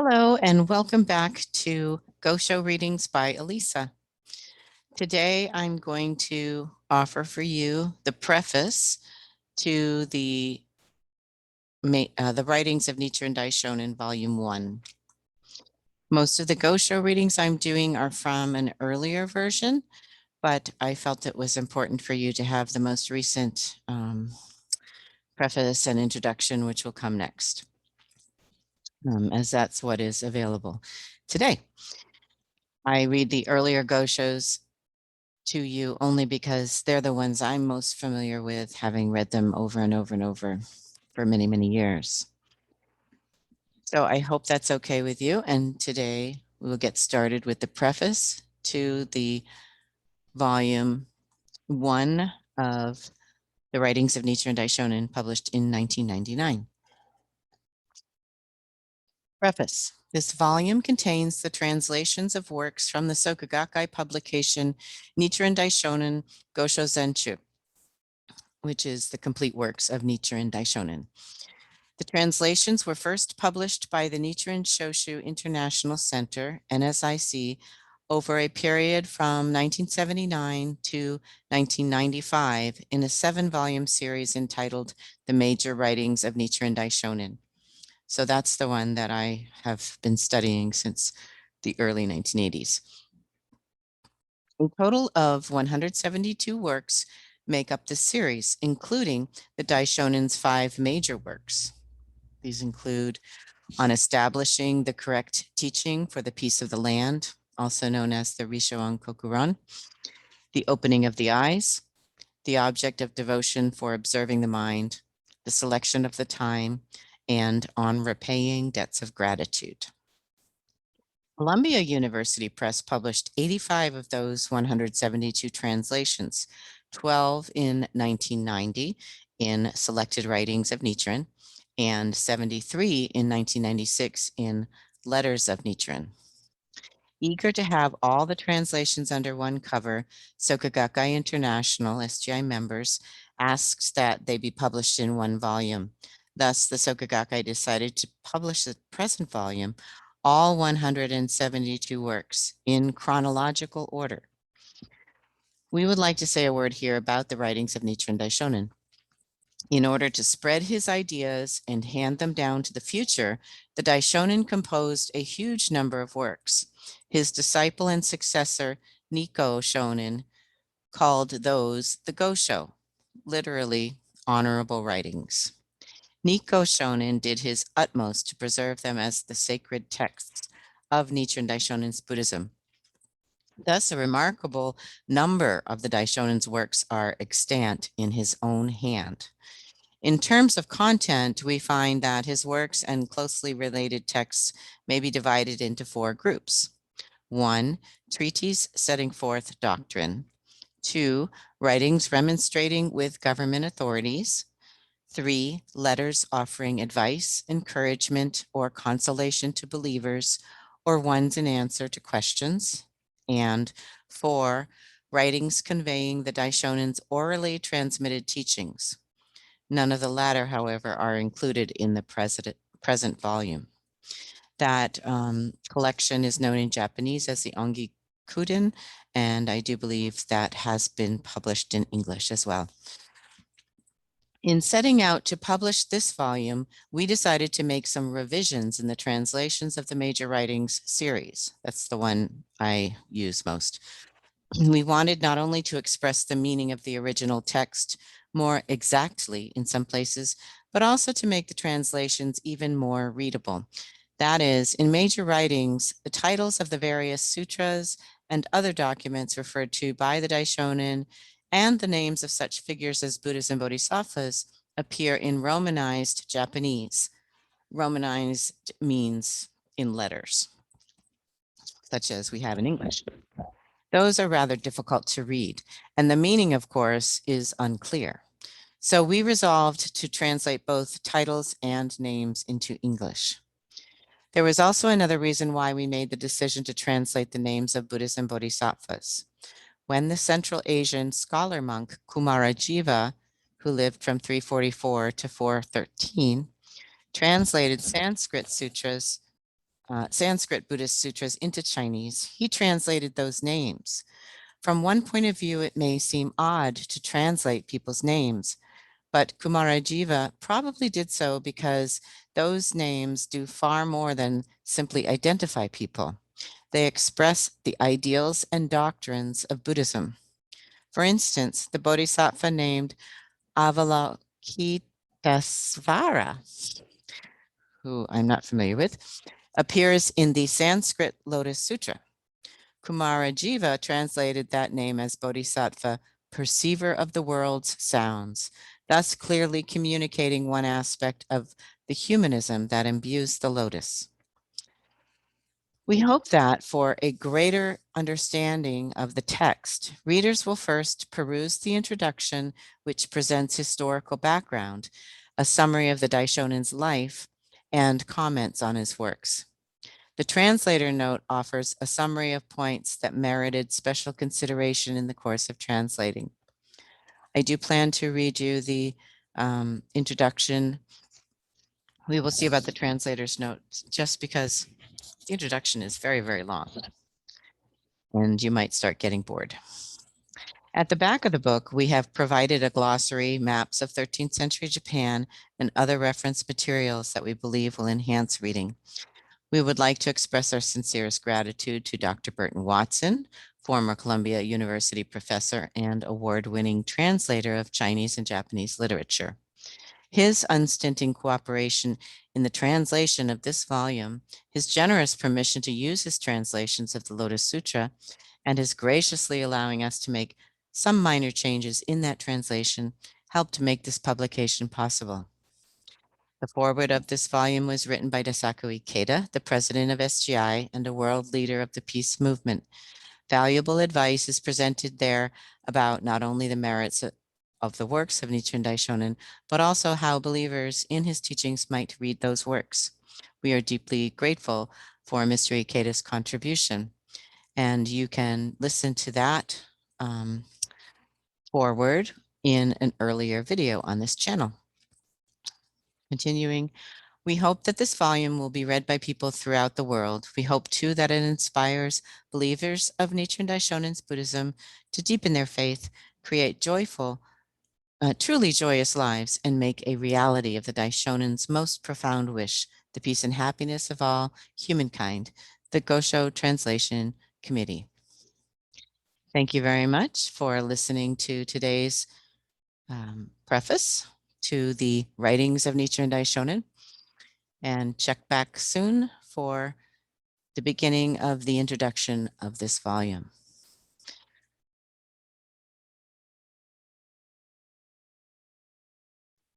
Hello, and welcome back to Gosho Readings by Elisa. Today, I'm going to offer for you the preface to the writings of Nichiren Daishonin, Volume 1. Most of the Gosho readings I'm doing are from an earlier version, but I felt it was important for you to have the most recent preface and introduction, which will come next, as that's what is available today. I read the earlier Goshos to you only because they're the ones I'm most familiar with, having read them over and over and over for many, many years. So I hope that's okay with you. And today we will get started with the preface to the volume 1 of the writings of Nichiren Daishonin, published in 1999. Preface. This volume contains the translations of works from the Soka Gakkai publication Nichiren Daishonin Gosho Zenchu, which is the complete works of Nichiren Daishonin. The translations were first published by the Nichiren Shoshu International Center, NSIC, over a period from 1979 to 1995 in a 7-volume series entitled The Major Writings of Nichiren Daishonin. So that's the one that I have been studying since the early 1980s. A total of 172 works make up this series, including the Daishonin's 5 major works. These include On Establishing the Correct Teaching for the Peace of the Land, also known as the Rishoan Kokuron, The Opening of the Eyes, The Object of Devotion for Observing the Mind, The Selection of the Time, and On Repaying Debts of Gratitude. Columbia University Press published 85 of those 172 translations, 12 in 1990 in Selected Writings of Nichiren, and 73 in 1996 in Letters of Nichiren. Eager to have all the translations under one cover, Soka Gakkai International, SGI members, asked that they be published in one volume. Thus, the Soka Gakkai decided to publish the present volume, all 172 works, in chronological order. We would like to say a word here about the writings of Nichiren Daishonin. In order to spread his ideas and hand them down to the future, the Daishonin composed a huge number of works. His disciple and successor, Nico Shonin, called those the Gosho, literally honorable writings. Nico Shonin did his utmost to preserve them as the sacred texts of Nichiren Daishonin's Buddhism. Thus, a remarkable number of the Daishonin's works are extant in his own hand. In terms of content, we find that his works and closely related texts may be divided into 4 groups. 1, treatises setting forth doctrine. 2, writings remonstrating with government authorities. 3, letters offering advice, encouragement, or consolation to believers, or ones in answer to questions. And 4, writings conveying the Daishonin's orally transmitted teachings. None of the latter, however, are included in the present volume. That collection is known in Japanese as the Ongi Kuden, and I do believe that has been published in English as well. In setting out to publish this volume, we decided to make some revisions in the translations of the Major Writings series. That's the one I use most. We wanted not only to express the meaning of the original text more exactly in some places, but also to make the translations even more readable. That is, in Major Writings, the titles of the various sutras and other documents referred to by the Daishonin and the names of such figures as Buddhas and Bodhisattvas appear in Romanized Japanese. Romanized means in letters, such as we have in English. Those are rather difficult to read, and the meaning, of course, is unclear. So we resolved to translate both titles and names into English. There was also another reason why we made the decision to translate the names of Buddhas and Bodhisattvas. When the Central Asian scholar monk Kumarajiva, who lived from 344 to 413, translated Sanskrit sutras Sanskrit Buddhist sutras into Chinese, he translated those names. From one point of view, it may seem odd to translate people's names, but Kumarajiva probably did so because those names do far more than simply identify people. They express the ideals and doctrines of Buddhism. For instance, the bodhisattva named Avalokitesvara, who I'm not familiar with, appears in the Sanskrit Lotus Sutra. Kumarajiva translated that name as Bodhisattva, perceiver of the world's sounds, thus clearly communicating one aspect of the humanism that imbues the lotus. We hope that for a greater understanding of the text, readers will first peruse the introduction, which presents historical background, a summary of the Daishonin's life, and comments on his works. The translator note offers a summary of points that merited special consideration in the course of translating. I do plan to read you the introduction. We will see about the translator's notes, just because the introduction is very, very long, and you might start getting bored. At the back of the book, we have provided a glossary, maps of 13th century Japan, and other reference materials that we believe will enhance reading. We would like to express our sincerest gratitude to Dr. Burton Watson, former Columbia University professor and award-winning translator of Chinese and Japanese literature. His unstinting cooperation in the translation of this volume, his generous permission to use his translations of the Lotus Sutra, and his graciously allowing us to make some minor changes in that translation helped make this publication possible. The foreword of this volume was written by Daisaku Ikeda, the president of SGI and a world leader of the peace movement. Valuable advice is presented there about not only the merits of the works of Nichiren Daishonin, but also how believers in his teachings might read those works. We are deeply grateful for Mr. Ikeda's contribution, and you can listen to that foreword in an earlier video on this channel. Continuing, we hope that this volume will be read by people throughout the world. We hope too that it inspires believers of Nichiren Daishonin's Buddhism to deepen their faith, create joyful, truly joyous lives, and make a reality of the Daishonin's most profound wish, the peace and happiness of all humankind, the Gosho Translation Committee. Thank you very much for listening to today's preface to the writings of Nichiren Daishonin, and check back soon for the beginning of the introduction of this volume.